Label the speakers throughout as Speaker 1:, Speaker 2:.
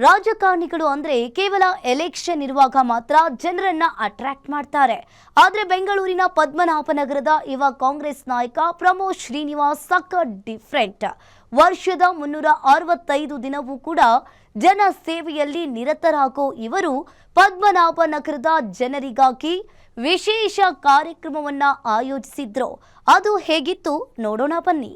Speaker 1: ರಾಜಕಾರಣಿಗಳು ಅಂದ್ರೆ ಕೇವಲ ಎಲೆಕ್ಷನ್ ಇರುವಾಗ ಮಾತ್ರ ಜನರನ್ನ ಅಟ್ರಾಕ್ಟ್ ಮಾಡ್ತಾರೆ. ಆದ್ರೆ ಬೆಂಗಳೂರಿನ ಪದ್ಮನಾಭನಗರದ ಯುವ ಕಾಂಗ್ರೆಸ್ ನಾಯಕ ಪ್ರಮೋದ್ ಶ್ರೀನಿವಾಸ್ ಸಖತ್ ಡಿಫರೆಂಟ್. ವರ್ಷದ 365 ದಿನವೂ ಕೂಡ ಜನ ಸೇವೆಯಲ್ಲಿ ನಿರತರಾಗೋ ಇವರು ಪದ್ಮನಾಭನಗರದ ಜನರಿಗಾಗಿ ವಿಶೇಷ ಕಾರ್ಯಕ್ರಮವನ್ನ ಆಯೋಜಿಸಿದ್ರು. ಅದು ಹೇಗಿತ್ತು ನೋಡೋಣ ಬನ್ನಿ.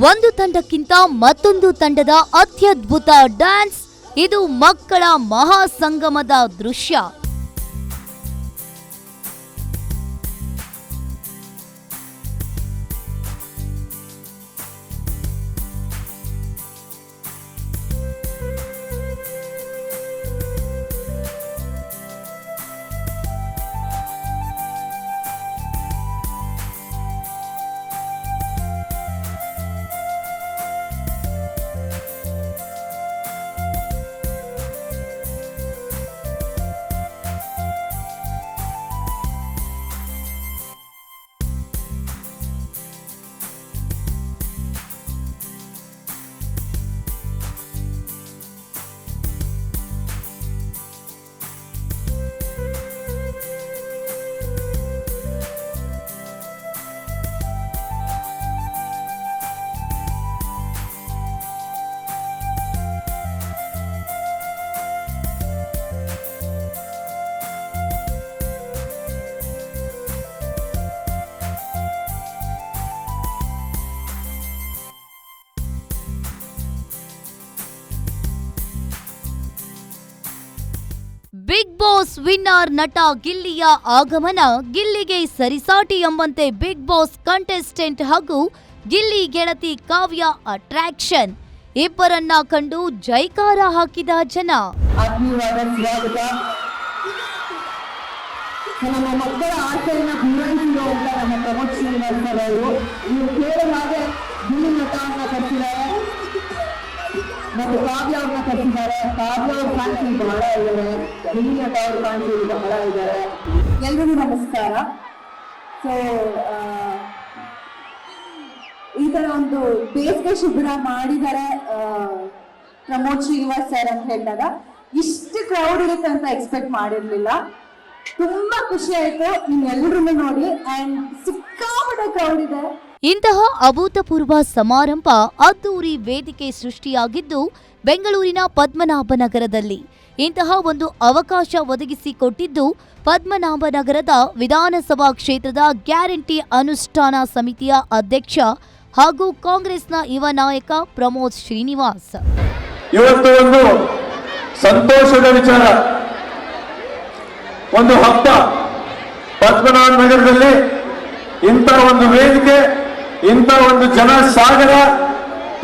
Speaker 1: ಒಂದು ತಂಡಕ್ಕಿಂತ ಮತ್ತೊಂದು ತಂಡದ ಅತ್ಯದ್ಭುತ ಡ್ಯಾನ್ಸ್. ಇದು ಮಕ್ಕಳ ಮಹಾಸಂಗಮದ ದೃಶ್ಯ. ಬಿಗ್ ಬಾಸ್ ವಿನ್ನರ್ ನಟ ಗಿಲ್ಲಿಯ ಆಗಮನ. ಗಿಲ್ಲಿಗೆ ಸರಿಸಾಟಿ ಎಂಬಂತೆ ಬಿಗ್ ಬಾಸ್ ಕಂಟೆಸ್ಟೆಂಟ್ ಹಾಗೂ ಗಿಲ್ಲಿ ಗೆಳತಿ ಕಾವ್ಯ ಅಟ್ರಾಕ್ಷನ್. ಇಬ್ಬರನ್ನ ಕಂಡು ಜೈಕಾರ ಹಾಕಿದ ಜನ.
Speaker 2: ನಮ್ಮ ಮಕ್ಕಳ ಆಸೆಯನ್ನ ಪೂರೈಸಿರುವಂತ ನಮ್ಮ ಪ್ರಮೋದ್ ಶ್ರೀನಿವಾಸ್ ಅವರು ನೀವು ಕೇಳುವ ಹಾಗೆ ಗಿಲ್ಲಿ ನಟವನ್ನ ಕರೆಸಿದ್ದಾರೆ ಮತ್ತು ಕಾವ್ಯ ಅವ್ರನ್ನ ಕರೆಸಿದ್ದಾರೆ. ಕಾವ್ಯ ಅವ್ರ ಕಾಣಿಸಿ ಬಹಳ ಇದ್ದಾರೆ, ಗಿಲ್ಲಿ ನಟ ಅವ್ರ ಕಾಣಿಸಿ ಬಹಳ ಇದ್ದಾರೆ. ಎಲ್ರಿಗೂ ನಮಸ್ಕಾರ. ಸೊ ಈ ತರ ಒಂದು ಬೇಸಿಗೆ ಶಿಬಿರ ಮಾಡಿದ್ದಾರೆ ಪ್ರಮೋದ್ ಶ್ರೀನಿವಾಸ್ ಸರ್ ಅಂತ ಹೇಳಿದಾಗ ಇಷ್ಟು ಕ್ರೌಡ್ ಇರುತ್ತೆ ಅಂತ ಎಕ್ಸ್ಪೆಕ್ಟ್ ಮಾಡಿರ್ಲಿಲ್ಲ. ತುಂಬಾ ಖುಷಿ ಆಯ್ತು ನಿಮ್ಮೆಲ್ಲರನ್ನು ನೋಡಿ. ಅಂಡ್ ಸಿಕ್ಕಾಪಟ್ಟೆ ಕ್ರೌಡ್ ಇದೆ.
Speaker 1: ಇಂತಹ ಅಭೂತಪೂರ್ವ ಸಮಾರಂಭ ಅದ್ದೂರಿ ವೇದಿಕೆ ಸೃಷ್ಟಿಯಾಗಿದ್ದು ಬೆಂಗಳೂರಿನ ಪದ್ಮನಾಭನಗರದಲ್ಲಿ. ಇಂತಹ ಒಂದು ಅವಕಾಶ ಒದಗಿಸಿಕೊಟ್ಟಿದ್ದು ಪದ್ಮನಾಭನಗರದ ವಿಧಾನಸಭಾ ಕ್ಷೇತ್ರದ ಗ್ಯಾರಂಟಿ ಅನುಷ್ಠಾನ ಸಮಿತಿಯ ಅಧ್ಯಕ್ಷ ಹಾಗೂ ಕಾಂಗ್ರೆಸ್ನ ಯುವ ನಾಯಕ ಪ್ರಮೋದ್ ಶ್ರೀನಿವಾಸ್.
Speaker 3: ಇವತ್ತು ಒಂದು ಸಂತೋಷದ ವಿಚಾರ, ಒಂದು ಹಬ್ಬ. ಪದ್ಮನಾಭನಗರದಲ್ಲಿ ಇಂಥ ಒಂದು ವೇದಿಕೆ, ಇಂಥ ಒಂದು ಜನ ಸಾಗರ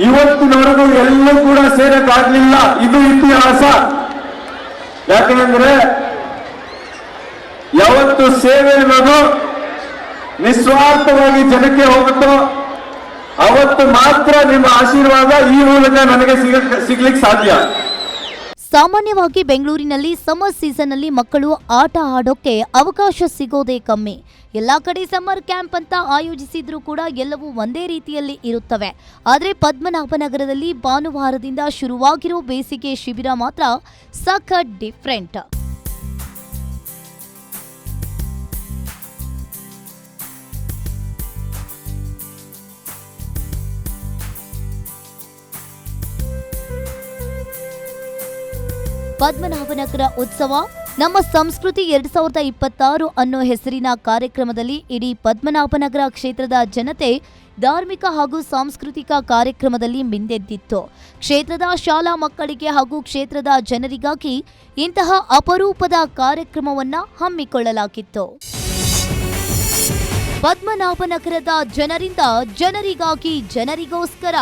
Speaker 3: ಇವತ್ತಿನವರೆಗೂ ಎಲ್ಲೂ ಕೂಡ ಸೇರಕ್ಕಾಗ್ಲಿಲ್ಲ. ಇದು ಇತಿಹಾಸ. ಯಾಕಂದ್ರೆ ಯಾವತ್ತು ಸೇವೆ ಅನ್ನೋದು ನಿಸ್ವಾರ್ಥವಾಗಿ ಜನಕ್ಕೆ ಹೋಗುತ್ತೋ ಅವತ್ತು ಮಾತ್ರ ನಿಮ್ಮ ಆಶೀರ್ವಾದ ಈ ಮೂಲಕ ನನಗೆ ಸಿಗ್ಲಿಕ್ಕೆ ಸಾಧ್ಯ.
Speaker 1: ಸಾಮಾನ್ಯವಾಗಿ ಬೆಂಗಳೂರಿನಲ್ಲಿ ಸಮ್ಮರ್ ಸೀಸನ್ನಲ್ಲಿ ಮಕ್ಕಳು ಆಟ ಆಡೋಕೆ ಅವಕಾಶ ಸಿಗೋದೇ ಕಮ್ಮಿ. ಎಲ್ಲಾ ಕಡೆ ಸಮ್ಮರ್ ಕ್ಯಾಂಪ್ ಅಂತ ಆಯೋಜಿಸಿದ್ರೂ ಕೂಡ ಎಲ್ಲವೂ ಒಂದೇ ರೀತಿಯಲ್ಲಿ ಇರುತ್ತವೆ. ಆದರೆ ಪದ್ಮನಾಭನಗರದಲ್ಲಿ ಭಾನುವಾರದಿಂದ ಶುರುವಾಗಿರೋ ಬೇಸಿಗೆ ಶಿಬಿರ ಮಾತ್ರ ಸಖತ್ ಡಿಫರೆಂಟ್. ಪದ್ಮನಾಭನಗರ ಉತ್ಸವ ನಮ್ಮ ಸಂಸ್ಕೃತಿ 2026 ಅನ್ನೋ ಹೆಸರಿನ ಕಾರ್ಯಕ್ರಮದಲ್ಲಿ ಇಡೀ ಪದ್ಮನಾಭನಗರ ಕ್ಷೇತ್ರದ ಜನತೆ ಧಾರ್ಮಿಕ ಹಾಗೂ ಸಾಂಸ್ಕೃತಿಕ ಕಾರ್ಯಕ್ರಮದಲ್ಲಿ ಮಿಂದೆದ್ದಿತ್ತು. ಕ್ಷೇತ್ರದ ಶಾಲಾ ಮಕ್ಕಳಿಗೆ ಹಾಗೂ ಕ್ಷೇತ್ರದ ಜನರಿಗಾಗಿ ಇಂತಹ ಅಪರೂಪದ ಕಾರ್ಯಕ್ರಮವನ್ನ ಹಮ್ಮಿಕೊಳ್ಳಲಾಗಿತ್ತು. ಪದ್ಮನಾಭನಗರದ ಜನರಿಂದ ಜನರಿಗಾಗಿ ಜನರಿಗೋಸ್ಕರ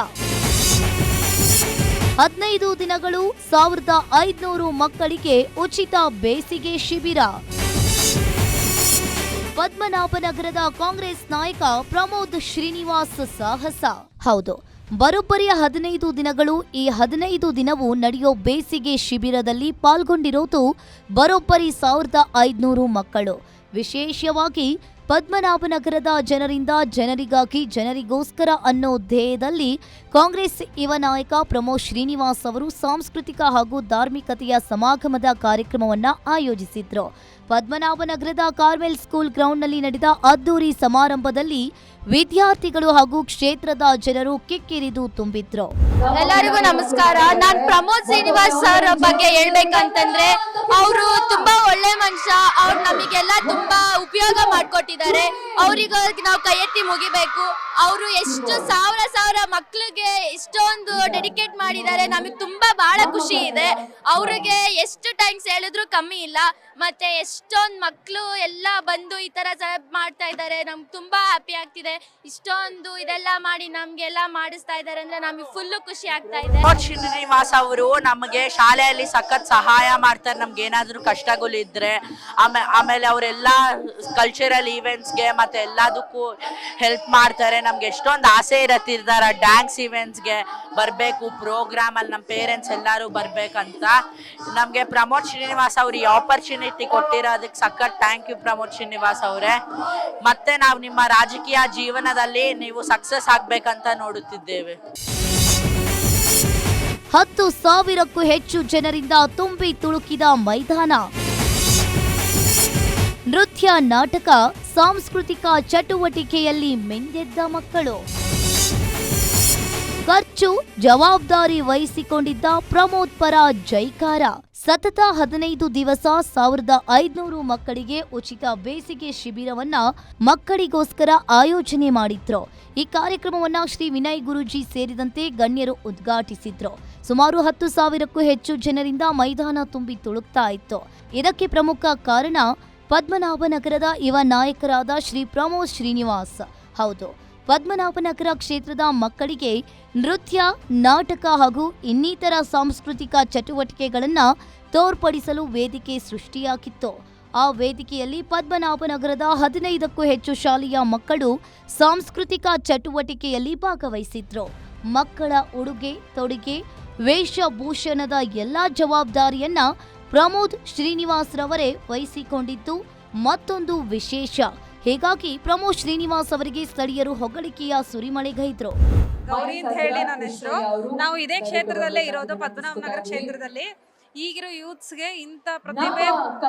Speaker 1: 15 ದಿನಗಳು 1500 ಮಕ್ಕಳಿಗೆ ಉಚಿತ ಬೇಸಿಗೆ ಶಿಬಿರ. ಪದ್ಮನಾಭನಗರದ ಕಾಂಗ್ರೆಸ್ ನಾಯಕ ಪ್ರಮೋದ್ ಶ್ರೀನಿವಾಸ್ ಸಾಹಸ. ಹೌದು, ಬರೋಬ್ಬರಿ 15 ದಿನಗಳು. ಈ 15 ದಿನವೂ ನಡೆಯೋ ಬೇಸಿಗೆ ಶಿಬಿರದಲ್ಲಿ ಪಾಲ್ಗೊಂಡಿರೋದು ಬರೋಬ್ಬರಿ 1500 ಮಕ್ಕಳು. ವಿಶೇಷವಾಗಿ ಪದ್ಮನಾಭನಗರದ ಜನರಿಂದ ಜನರಿಗಾಗಿ ಜನರಿಗೋಸ್ಕರ ಅನ್ನೋ ಧ್ಯೇಯದಲ್ಲಿ ಕಾಂಗ್ರೆಸ್ ಯುವ ನಾಯಕ ಪ್ರಮೋದ್ ಶ್ರೀನಿವಾಸ್ ಅವರು ಸಾಂಸ್ಕೃತಿಕ ಹಾಗೂ ಧಾರ್ಮಿಕತೆಯ ಸಮಾಗಮದ ಕಾರ್ಯಕ್ರಮವನ್ನ ಆಯೋಜಿಸಿದ್ರು. ಪದ್ಮನಾಭನಗರದ ಕಾರ್ಮೆಲ್ ಸ್ಕೂಲ್ ಗ್ರೌಂಡ್ನಲ್ಲಿ ನಡೆದ ಅದ್ದೂರಿ ಸಮಾರಂಭದಲ್ಲಿ ವಿದ್ಯಾರ್ಥಿಗಳು ಹಾಗೂ ಕ್ಷೇತ್ರದ ಜನರು ಕಿಕ್ಕಿರಿದು ತುಂಬಿದ್ರು.
Speaker 4: ಎಲ್ಲರಿಗೂ ನಮಸ್ಕಾರ. ನಾನು ಪ್ರಮೋದ್ ಶ್ರೀನಿವಾಸ್ ಸರ್ ಬಗ್ಗೆ ಹೇಳ್ಬೇಕಂತಂದ್ರೆ ಅವರು ತುಂಬಾ ಒಳ್ಳೆ ಮನುಷ್ಯ. ಅವ್ರು ನಮಗೆಲ್ಲ ತುಂಬಾ ಉಪಯೋಗ ಮಾಡ್ಕೊಟ್ಟಿದ್ದಾರೆ. ಅವ್ರಿಗೆ ನಾವು ಕೈ ಎತ್ತಿ ಮುಗಿಬೇಕು. ಅವರು ಎಷ್ಟು ಸಾವಿರ ಮಕ್ಕಳಿಗೆ ಎಷ್ಟೊಂದು ಡೆಡಿಕೇಟ್ ಮಾಡಿದ್ದಾರೆ. ನಮಗೆ ತುಂಬಾ ಬಹಳ ಖುಷಿ ಇದೆ. ಅವ್ರಿಗೆ ಎಷ್ಟು ಟೈಮ್ಸ್ ಹೇಳಿದ್ರು ಕಮ್ಮಿ ಇಲ್ಲ. ಮತ್ತೆ ಎಷ್ಟೊಂದು ಮಕ್ಕಳು ಎಲ್ಲ ಬಂದು ಈ ತರ ಮಾಡ್ತಾ ಇದ್ದಾರೆ. ನಮ್ಗೆ ತುಂಬಾ ಹ್ಯಾಪಿ ಆಗ್ತಿದೆ. ಇಷ್ಟೊಂದು ಇದೆಲ್ಲ ಮಾಡಿ ನಮ್ಗೆಲ್ಲ ಮಾಡಿಸ್ತಾ ಇದ್ದಾರೆ ಅಂದ್ರೆ ನಮಗೆ ಫುಲ್ ಖುಷಿ ಆಗ್ತಾ ಇದೆ.
Speaker 5: ಶ್ರೀನಿವಾಸ್ ಅವರು ನಮಗೆ ಶಾಲೆಯಲ್ಲಿ ಸಖತ್ ಸಹಾಯ ಮಾಡ್ತಾರೆ. ನಮ್ಗೆ ಏನಾದ್ರು ಕಷ್ಟಗಳಿದ್ರೆ ಆಮೇಲೆ ಅವರೆಲ್ಲ ಕಲ್ಚರಲ್ ಈವೆಂಟ್ಸ್ಗೆ ಮತ್ತೆ ಎಲ್ಲದಕ್ಕೂ ಹೆಲ್ಪ್ ಮಾಡ್ತಾರೆ. ನಮ್ಗೆ ಎಷ್ಟೊಂದು ಆಸೆ ಇರತ್ತಿರ್ತಾರೆ ಡ್ಯಾನ್ಸ್ ಈವೆಂಟ್ಸ್ಗೆ ಬರಬೇಕು, ಪ್ರೋಗ್ರಾಮ್ ಅಲ್ಲಿ ನಮ್ಮ ಪೇರೆಂಟ್ಸ್ ಎಲ್ಲರೂ ಬರ್ಬೇಕಂತ. ನಮ್ಗೆ ಪ್ರಮೋದ್ ಶ್ರೀನಿವಾಸ್ ಅವ್ರು ಈ ಆಪರ್ಚುನಿಟಿ ಕೊಟ್ಟಿರೋದಕ್ಕೆ ಸಖತ್ ಥ್ಯಾಂಕ್ ಯು ಪ್ರಮೋದ್ ಶ್ರೀನಿವಾಸ್ ಅವರೇ. ಮತ್ತೆ ನಾವು ನಿಮ್ಮ ರಾಜಕೀಯ ಜೀವನದಲ್ಲಿ ನೀವು ಸಕ್ಸಸ್ ಆಗ್ಬೇಕಂತ ನೋಡುತ್ತಿದ್ದೇವೆ.
Speaker 1: 10,000ಕ್ಕೂ ಹೆಚ್ಚು ಜನರಿಂದ ತುಂಬಿ ತುಳುಕಿದ ಮೈದಾನ. ನೃತ್ಯ, ನಾಟಕ, ಸಾಂಸ್ಕೃತಿಕ ಚಟುವಟಿಕೆಯಲ್ಲಿ ಮಿಂದೆದ್ದ ಮಕ್ಕಳು. ಖರ್ಚು ಜವಾಬ್ದಾರಿ ವಹಿಸಿಕೊಂಡಿದ್ದ ಪ್ರಮೋದ್ ಪರ ಜೈಕಾರ. ಸತತ 15 ದಿವಸ 1500 ಮಕ್ಕಳಿಗೆ ಉಚಿತ ಬೇಸಿಗೆ ಶಿಬಿರವನ್ನ ಮಕ್ಕಳಿಗೋಸ್ಕರ ಆಯೋಜನೆ ಮಾಡಿದ್ರು. ಈ ಕಾರ್ಯಕ್ರಮವನ್ನ ಶ್ರೀ ವಿನಯ್ ಗುರೂಜಿ ಸೇರಿದಂತೆ ಗಣ್ಯರು ಉದ್ಘಾಟಿಸಿದ್ರು. ಸುಮಾರು 10,000ಕ್ಕೂ ಹೆಚ್ಚು ಜನರಿಂದ ಮೈದಾನ ತುಂಬಿ ತುಳುಕ್ತಾ ಇತ್ತು. ಇದಕ್ಕೆ ಪ್ರಮುಖ ಕಾರಣ ಪದ್ಮನಾಭನಗರದ ಯುವ ನಾಯಕರಾದ ಶ್ರೀ ಪ್ರಮೋದ್ ಶ್ರೀನಿವಾಸ್. ಹೌದು, ಪದ್ಮನಾಭನಗರ ಕ್ಷೇತ್ರದ ಮಕ್ಕಳಿಗೆ ನೃತ್ಯ, ನಾಟಕ ಹಾಗೂ ಇನ್ನಿತರ ಸಾಂಸ್ಕೃತಿಕ ಚಟುವಟಿಕೆಗಳನ್ನು ತೋರ್ಪಡಿಸಲು ವೇದಿಕೆ ಸೃಷ್ಟಿಯಾಗಿತ್ತು. ಆ ವೇದಿಕೆಯಲ್ಲಿ ಪದ್ಮನಾಭನಗರದ 15ಕ್ಕೂ ಹೆಚ್ಚು ಶಾಲೆಯ ಮಕ್ಕಳು ಸಾಂಸ್ಕೃತಿಕ ಚಟುವಟಿಕೆಯಲ್ಲಿ ಭಾಗವಹಿಸಿದ್ರು. ಮಕ್ಕಳ ಉಡುಗೆ ತೊಡುಗೆ, ವೇಷಭೂಷಣದ ಎಲ್ಲಾ ಜವಾಬ್ದಾರಿಯನ್ನ ಪ್ರಮೋದ್ ಶ್ರೀನಿವಾಸ್ ರವರೇ ವಹಿಸಿಕೊಂಡಿದ್ದು ಮತ್ತೊಂದು ವಿಶೇಷ. ಹೀಗಾಗಿ ಪ್ರಮೋದ್ ಶ್ರೀನಿವಾಸ್ ಅವರಿಗೆ ಸ್ಥಳೀಯರು ಹೊಗಳಿಕೆಯ ಸುರಿಮಳೆಗೈದ್ರು.
Speaker 6: ಗೌರಿ ಅಂತ ಹೇಳಿ ನನ್ನ ಹೆಸರು. ನಾವು ಇದೇ ಕ್ಷೇತ್ರದಲ್ಲೇ ಇರೋದು, ಪದ್ಮನಾಭನಗರ ಕ್ಷೇತ್ರದಲ್ಲಿ. ಈಗಿರೋ ಯೂತ್ಸ್ಗೆ ಇಂಥ ಪ್ರತಿಭೆ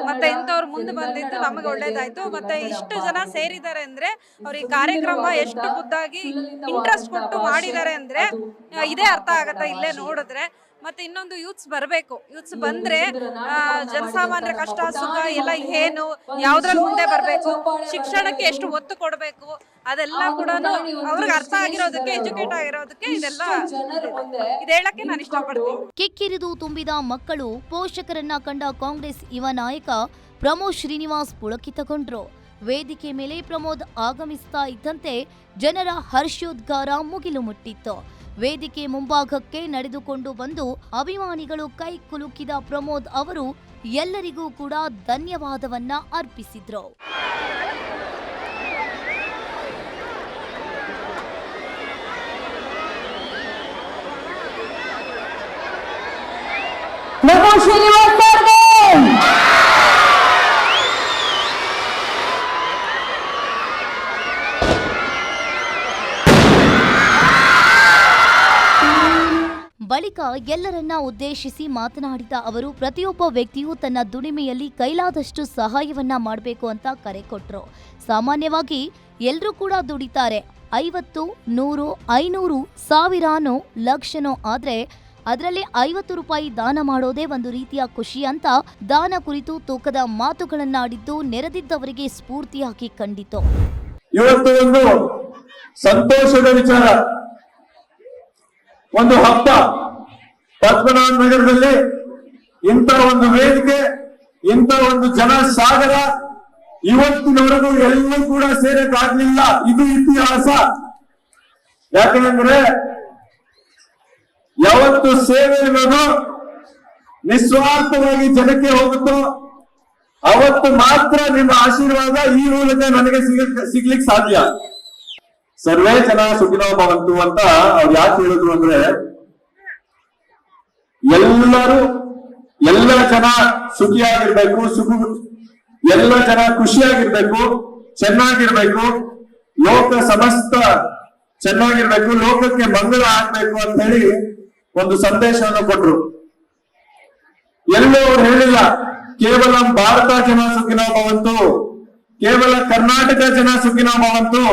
Speaker 6: ಮತ್ತೆ ಇಂಥವ್ರು ಮುಂದೆ ಬಂದಿದ್ದು ನಮಗೆ ಒಳ್ಳೇದಾಯ್ತು. ಮತ್ತೆ ಇಷ್ಟು ಜನ ಸೇರಿದ್ದಾರೆ ಅಂದ್ರೆ ಅವ್ರ ಈ ಕಾರ್ಯಕ್ರಮ ಎಷ್ಟು ಖುದ್ದಾಗಿ ಇಂಟ್ರೆಸ್ಟ್ ಕೊಟ್ಟು ಮಾಡಿದ್ದಾರೆ ಅಂದ್ರೆ ಇದೇ ಅರ್ಥ ಆಗತ್ತೆ ಇಲ್ಲೇ ನೋಡಿದ್ರೆ. ಮತ್ತೆ ಇನ್ನೊಂದು ಯೂತ್ಸ್ ಬರಬೇಕು. ಯೂತ್ಸ್ ಬಂದ್ರೆ ಜನಸಾಮಾನ್ಯರ ಕಷ್ಟ ಸುಖ ಎಲ್ಲ ಏನು, ಯಾವ್ದ್ರಲ್ಲಿ ಮುಂದೆ ಬರಬೇಕು, ಶಿಕ್ಷಣಕ್ಕೆ ಎಷ್ಟು ಒತ್ತು ಕೊಡಬೇಕು, ಅದೆಲ್ಲ ಕೂಡ ಅವ್ರಿಗೆ ಅರ್ಥ ಆಗಿರೋದಕ್ಕೆ, ಎಜುಕೇಟ್ ಆಗಿರೋದಕ್ಕೆ ಇದೆಲ್ಲ ಇದು ಹೇಳಕ್ಕೆ ನಾನು ಇಷ್ಟಪಡ್ತೀನಿ.
Speaker 1: ಕಿಕ್ಕಿರಿದು ತುಂಬಿದ ಮಕ್ಕಳು, ಪೋಷಕರನ್ನ ಕಂಡ ಕಾಂಗ್ರೆಸ್ ಯುವ ನಾಯಕ ಪ್ರಮೋದ್ ಶ್ರೀನಿವಾಸ್ ಪುಳಕಿತಗೊಂಡ್ರು. ವೇದಿಕೆ ಮೇಲೆ ಪ್ರಮೋದ್ ಆಗಮಿಸ್ತಾ ಇದ್ದಂತೆ ಜನರ ಹರ್ಷೋದ್ಗಾರ ಮುಗಿಲು ಮುಟ್ಟಿತ್ತು. ವೇದಿಕೆ ಮುಂಭಾಗಕ್ಕೆ ನಡೆದುಕೊಂಡು ಬಂದು ಅಭಿಮಾನಿಗಳು ಕೈ ಕುಲುಕಿದ ಪ್ರಮೋದ್ ಅವರು ಎಲ್ಲರಿಗೂ ಕೂಡ ಧನ್ಯವಾದವನ್ನ ಅರ್ಪಿಸಿದ್ರು. ಬಳಿಕ ಎಲ್ಲರನ್ನ ಉದ್ದೇಶಿಸಿ ಮಾತನಾಡಿದ ಅವರು ಪ್ರತಿಯೊಬ್ಬ ವ್ಯಕ್ತಿಯೂ ತನ್ನ ದುಡಿಮೆಯಲ್ಲಿ ಕೈಲಾದಷ್ಟು ಸಹಾಯವನ್ನ ಮಾಡಬೇಕು ಅಂತ ಕರೆ ಕೊಟ್ರು. ಸಾಮಾನ್ಯವಾಗಿ ಎಲ್ಲರೂ ಕೂಡ ದುಡಿತಾರೆ. 50, 100, 500, 1000ನೋ ಲಕ್ಷನೋ ಆದ್ರೆ ಅದರಲ್ಲಿ 50 ರೂಪಾಯಿ ದಾನ ಮಾಡೋದೇ ಒಂದು ರೀತಿಯ ಖುಷಿ ಅಂತ ದಾನ ಕುರಿತು ತೂಕದ ಮಾತುಗಳನ್ನಾಡಿದ್ದು ನೆರೆದಿದ್ದವರಿಗೆ ಸ್ಫೂರ್ತಿಯಾಗಿ ಕಂಡಿತು.
Speaker 3: ಇವತ್ತು ಒಂದು ಸಂತೋಷದ ವಿಚಾರ, ಒಂದು ಹಬ್ಬ. ಪದ್ಮನಾಭನಗರದಲ್ಲಿ ಇಂಥ ಒಂದು ವೇದಿಕೆ, ಇಂಥ ಒಂದು ಜನ ಸಾಗರ ಇವತ್ತಿನವರೆಗೂ ಎಲ್ಲೂ ಕೂಡ ಸೇರಕ್ಕಾಗ್ಲಿಲ್ಲ. ಇದು ಇತಿಹಾಸ. ಯಾಕಂದ್ರೆ ಯಾವತ್ತು ಸೇವೆ ಅನ್ನೋದು ನಿಸ್ವಾರ್ಥವಾಗಿ ಜನಕ್ಕೆ ಹೋಗುತ್ತೋ ಅವತ್ತು ಮಾತ್ರ ನಿಮ್ಮ ಆಶೀರ್ವಾದ ಈ ಮೂಲಕ ನನಗೆ ಸಿಗ್ಲಿಕ್ಕೆ ಸಾಧ್ಯ. ಸರ್ವೇ ಜನ ಸುಖಿನೋ ಭವಂತು ಅಂತ ಅವ್ರು ಯಾಕೆ ಹೇಳಿದ್ರು ಅಂದ್ರೆ, ಎಲ್ಲ ಜನ ಸುಖಿಯಾಗಿರ್ಬೇಕು, ಎಲ್ಲ ಜನ ಖುಷಿಯಾಗಿರ್ಬೇಕು, ಚೆನ್ನಾಗಿರ್ಬೇಕು, ಲೋಕ ಸಮಸ್ತ ಚೆನ್ನಾಗಿರ್ಬೇಕು, ಲೋಕಕ್ಕೆ ಮಂಗಳ ಆಗ್ಬೇಕು ಅಂತ ಹೇಳಿ ಒಂದು ಸಂದೇಶವನ್ನು ಕೊಟ್ರು. ಎಲ್ಲೂ ಅವ್ರು ಹೇಳಿಲ್ಲ ಕೇವಲ ಭಾರತ ಜನ ಸುಖಿನೋ ಭವಂತು, ಕೇವಲ ಕರ್ನಾಟಕ ಜನ ಸುಖಿನೋ ಭವಂತು,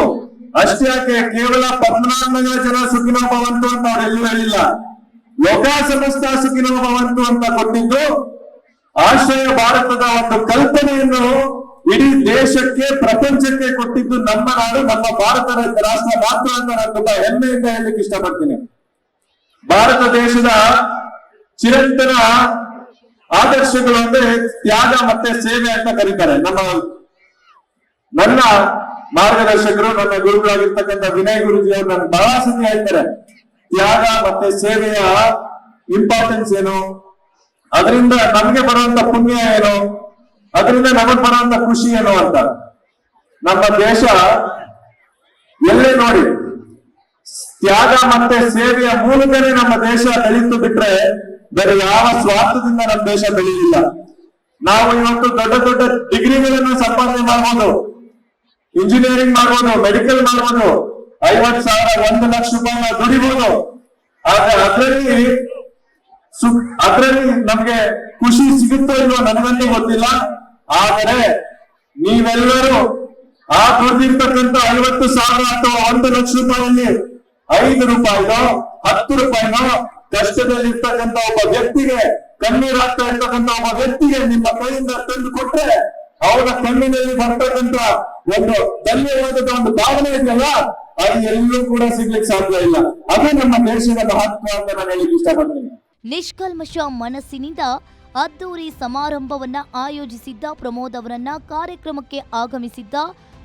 Speaker 3: ಅಷ್ಟೇ ಯಾಕೆ ಕೇವಲ ಪದ್ಮನಾಭನಗರ ಜನ ಸುಖಿನೋ ಭವಂತು ಅಂತ ಅವರೆಲ್ಲೂ ಹೇಳಿಲ್ಲ. ಲೋಕ ಸಮಸ್ತ ಸುಖಿನೋ ಭವಂತು ಅಂತ ಕೊಟ್ಟಿದ್ದು ಆಶ್ರಯ ಭಾರತದ ಒಂದು ಕಲ್ಪನೆಯನ್ನು ಇಡೀ ದೇಶಕ್ಕೆ, ಪ್ರಪಂಚಕ್ಕೆ ಕೊಟ್ಟಿದ್ದು ನಮ್ಮ ನಾಡು, ನಮ್ಮ ಭಾರತ ರಾಷ್ಟ್ರ ಮಾತ್ರ ಅಂತ ನಾನು ತುಂಬಾ ಹೆಮ್ಮೆಯಿಂದ ಹೇಳಲಿಕ್ಕೆ ಇಷ್ಟಪಡ್ತೀನಿ. ಭಾರತ ದೇಶದ ಚಿರಂತನ ಆದರ್ಶಗಳು ಅಂದ್ರೆ ತ್ಯಾಗ ಮತ್ತೆ ಸೇವೆ ಅಂತ ಕರೀತಾರೆ. ನನ್ನ ಮಾರ್ಗದರ್ಶಕರು, ನನ್ನ ಗುರುಗಳಾಗಿರ್ತಕ್ಕಂಥ ವಿನಯ್ ಗುರುಜಿ ಅವರು ನನ್ಗೆ ಬಹಳ ಸತಿ ಹೇಳ್ತಾರೆ, ತ್ಯಾಗ ಮತ್ತೆ ಸೇವೆಯ ಇಂಪಾರ್ಟೆನ್ಸ್ ಏನು, ಅದರಿಂದ ನಮ್ಗೆ ಬರುವಂತ ಪುಣ್ಯ ಏನು, ಅದರಿಂದ ನಮಗ್ ಬರುವಂತ ಖುಷಿ ಏನು ಅಂತ. ನಮ್ಮ ದೇಶ ಎಲ್ಲೇ ನೋಡಿ ತ್ಯಾಗ ಮತ್ತೆ ಸೇವೆಯ ಮೂಲಕನೇ ನಮ್ಮ ದೇಶ ಬೆಳೀತು ಬಿಟ್ರೆ ಬೇರೆ ಯಾವ ಸ್ವಾರ್ಥದಿಂದ ನಮ್ಮ ದೇಶ ಬೆಳೆಯಲಿಲ್ಲ. ನಾವು ಇವತ್ತು ದೊಡ್ಡ ದೊಡ್ಡ ಡಿಗ್ರಿಗಳನ್ನು ಸಂಪಾದನೆ ಮಾಡ್ಬೋದು, ಇಂಜಿನಿಯರಿಂಗ್ ಮಾಡ್ಬೋದು, ಮೆಡಿಕಲ್ ಮಾಡ್ಬೋದು, 50,000 1 ಲಕ್ಷ ರೂಪಾಯಿ ದುಡಿಬಹುದು. ಆದ್ರೆ ಅದ್ರಲ್ಲಿ ನಮ್ಗೆ ಖುಷಿ ಸಿಗುತ್ತೋ ಇಲ್ವೋ ನನಗಂತೂ ಗೊತ್ತಿಲ್ಲ. ಆದರೆ ನೀವೆಲ್ಲರೂ ಆ ದುಡ್ದಿರ್ತಕ್ಕಂಥ 50,000 ಅಥವಾ 1 ಲಕ್ಷ ರೂಪಾಯಿಯಲ್ಲಿ 5 ರೂಪಾಯಿನೋ 10 ರೂಪಾಯಿನೋ ಕಷ್ಟದಲ್ಲಿರ್ತಕ್ಕಂಥ ಒಬ್ಬ ವ್ಯಕ್ತಿಗೆ, ಕಣ್ಣೀರಾಗ್ತಾ ಇರ್ತಕ್ಕಂಥ ಒಬ್ಬ ವ್ಯಕ್ತಿಗೆ ನಿಮ್ಮ ಕೈಯಿಂದ ತಂದು ಕೊಟ್ರೆ ಅವರ ಕಣ್ಣಿನಲ್ಲಿ ಬರ್ತಕ್ಕಂಥ ಒಂದು ಧನ್ಯವಾದದ ಒಂದು ಭಾವನೆ ಇದೆಯಲ್ಲ, ಅದು ಎಲ್ಲೂ ಕೂಡ ಸಿಗ್ಲಿಕ್ಕೆ ಸಾಧ್ಯ ಇಲ್ಲ. ಅದು ನಮ್ಮ ದೇಶದ ಮಹತ್ವ ಅಂತ ನಾನು ಹೇಳಿಕ್ಕೆ ಇಷ್ಟಪಡ್ತೀನಿ.
Speaker 1: ನಿಷ್ಕಲ್ಮಶ ಮನಸ್ಸಿನಿಂದ ಅದ್ದೂರಿ ಸಮಾರಂಭವನ್ನ ಆಯೋಜಿಸಿದ್ದ ಪ್ರಮೋದ್ ಅವರನ್ನ ಕಾರ್ಯಕ್ರಮಕ್ಕೆ ಆಗಮಿಸಿದ್ದ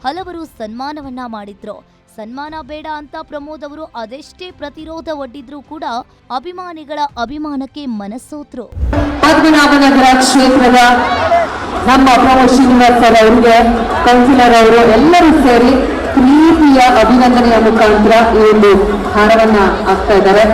Speaker 1: ಹಲವರು ಸನ್ಮಾನವನ್ನ ಮಾಡಿದ್ರು. ಸನ್ಮಾನ ಬೇಡ ಅಂತ ಪ್ರಮೋದ್ ಅವರು ಅದೆಷ್ಟೇ ಪ್ರತಿರೋಧ ಒಡ್ಡಿದ್ರೂ ಕೂಡ ಅಭಿಮಾನಿಗಳ ಅಭಿಮಾನಕ್ಕೆ ಮನಸೋತ್ರು.
Speaker 2: ಪದ್ಮನಾಭನಗರ ಕ್ಷೇತ್ರದ ನಮ್ಮ ಪ್ರಮೋದ್ ಶ್ರೀನಿವಾಸ್ ಸರ್ ಅವರಿಗೆ, ಕೌನ್ಸಿಲರ್ ಅವರು ಎಲ್ಲರೂ ಸೇರಿ ಪ್ರೀತಿಯ ಅಭಿನಂದನೆಯ ಮುಖಾಂತರ ಈ ಒಂದು ಹಾರವನ್ನ ಹಾಕ್ತಾ ಇದ್ದಾರೆ.